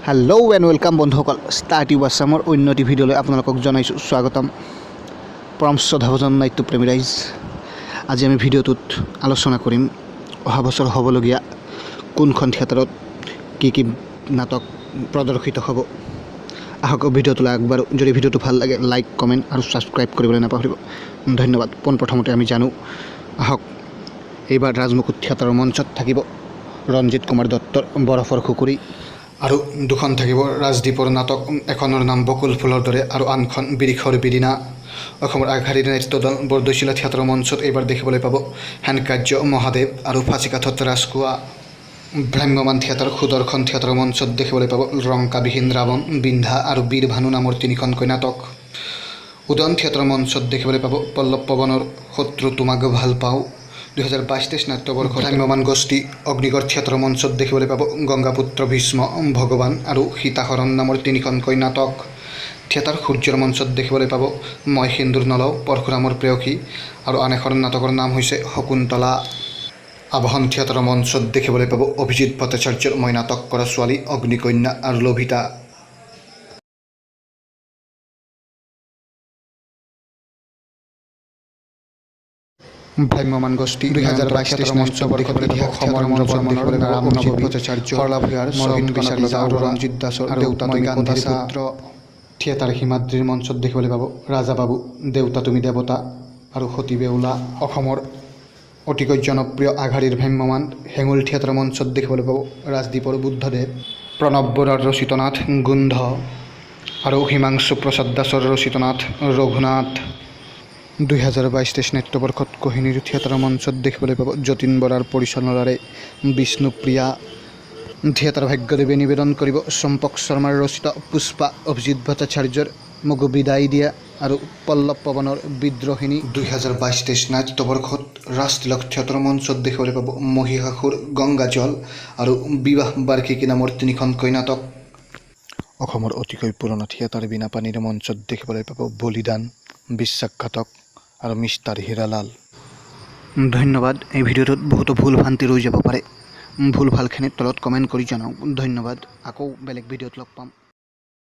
hello and welcome बंधुসকল start you आसाমৰ উন্নতি ভিডিঅ'লৈ আপোনালোকক জনাইছোঁ স্বাগতম পৰম শ্ৰদ্ধাভাজন নাট্যপ্ৰেমী ৰাইজ আজি আমি ভিডিঅ'টোত আলোচনা কৰিম অহা বছৰ হ'বলগীয়া কোনখন থিয়েটাৰত কি নাটক প্ৰদৰ্শিত হ'ব আহক ভিডিঅ'টোলৈ আগবাঢ়ো যদি ভিডিঅ'টো ভাল লাগে লাইক কমেণ্ট আৰু সাবস্ক্ৰাইব কৰিবলৈ নাপাহৰিব ধন্যবাদ পোনপ্ৰথমতে আমি জানো আহক এইবাৰ ৰাজমুকুট থিয়েটাৰৰ মঞ্চত থাকিব ৰঞ্জিত কুমাৰ দত্তৰ বৰফৰ খুকুৰী আৰু দুখন থাকিব ৰাজদীপৰ নাটক এখনৰ নাম বকুল ফুলৰ দৰে আৰু আনখন বিৰিখৰ বিৰিণা অসমৰ আগশাৰীৰ নাট্য দল বৰদৈচিলা থিয়েটাৰৰ মঞ্চত এইবাৰ দেখিবলৈ পাব হেনকাৰ্য মহাদেৱ আৰু ফাঁচিকাঠত ৰাজকোৱা ভ্ৰাম্যমান থিয়েটাৰ সুদৰ্শন থিয়েটাৰৰ মঞ্চত দেখিবলৈ পাব ৰংকাবিহীন ৰাৱণ বিন্ধা আৰু বীৰ ভানু নামৰ তিনিখনকৈ নাটক উদয়ন থিয়েটাৰৰ মঞ্চত দেখিবলৈ পাব পল্লৱ পৱনৰ শত্ৰু তোমাক ভাল পাওঁ 2022-23 নাট্যবৰ্ষ ভ্ৰাম্যমান গোষ্ঠী অগ্নিগড় থিয়েটাৰৰ মঞ্চত দেখিবলৈ পাব গংগাপুত্ৰ ভীষ্ম ভগৱান আৰু সীতাহৰণ নামৰ তিনিখনকৈ নাটক থিয়েটাৰ সূৰ্যৰ মঞ্চত দেখিবলৈ পাব মই সিন্দুৰ নলওঁ পৰশুৰামৰ প্ৰেয়সী আৰু আন এখন নাটকৰ নাম হৈছে শকুন্তলা আবাহন থিয়েটাৰৰ মঞ্চত দেখিবলৈ পাব অভিজিৎ ভট্টাচাৰ্যৰ মই নাটক কৰা ছোৱালী অগ্নিকন্যা আৰু লোভিতা ভ্ৰাম্যমান গোষ্ঠী 2022 মঞ্চবৰ্ষত ইতিহাস সমৰমনৰ ৰাম নৱমী ভট্টাচাৰ্য সৰলাভূঞাৰ সৰহিত বিচাৰী আৰু ৰঞ্জিত দাসৰ দেউতা গান্ধীৰ পুত্ৰ থিয়েটাৰ হিমাদ্ৰীৰ মঞ্চত দেখিবলৈ পাব ৰাজা বাবু দেউতা তুমি দেৱতা আৰু সতী বেউলা অসমৰ অতিকৈ জনপ্ৰিয় আগশাৰীৰ ভ্ৰাম্যমান হেঙুল থিয়েটাৰৰ মঞ্চত দেখিবলৈ পাব ৰাজদীপৰ বুদ্ধদেৱ প্ৰণৱ বৰাৰ ৰচিত নাট গোন্ধ আৰু হিমাংশু প্ৰসাদ দাসৰ ৰচিত নাট ৰঘুনাথ 2022-23 নাট্যবৰ্ষত কোহিনীৰ থিয়েটাৰৰ মঞ্চত দেখিবলৈ পাব যতীন বৰাৰ পৰিচালনাৰে বিষ্ণুপ্ৰিয়া থিয়েটাৰ ভাগ্যদেৱে নিবেদন কৰিব চম্পক শৰ্মাৰ ৰচিত পুষ্পা অভিজিৎ ভট্টাচাৰ্যৰ মোক বিদায় দিয়া আৰু পল্লৱ পৱনৰ বিদ্ৰোহিনী 2022-23 নাট্যবৰ্ষত ৰাজতিলক থিয়েটাৰৰ মঞ্চত দেখিবলৈ পাব মহিষাসুৰ গংগাজল আৰু বিবাহ বাৰ্ষিকী নামৰ তিনিখনকৈ নাটক অসমৰ অতিকৈ পুৰণা থিয়েটাৰ বিনাপানীৰ মঞ্চত দেখিবলৈ পাব বলিদান বিশ্বাসঘাতক আৰু মিষ্টাৰ হীৰালাল ধন্যবাদ এই ভিডিঅ'টোত বহুতো ভুল ভ্ৰান্তি ৰৈ যাব পাৰে ভুল ভালখিনিৰ তলত কমেণ্ট কৰি জনাওক ধন্যবাদ আকৌ বেলেগ ভিডিঅ'ত লগ পাম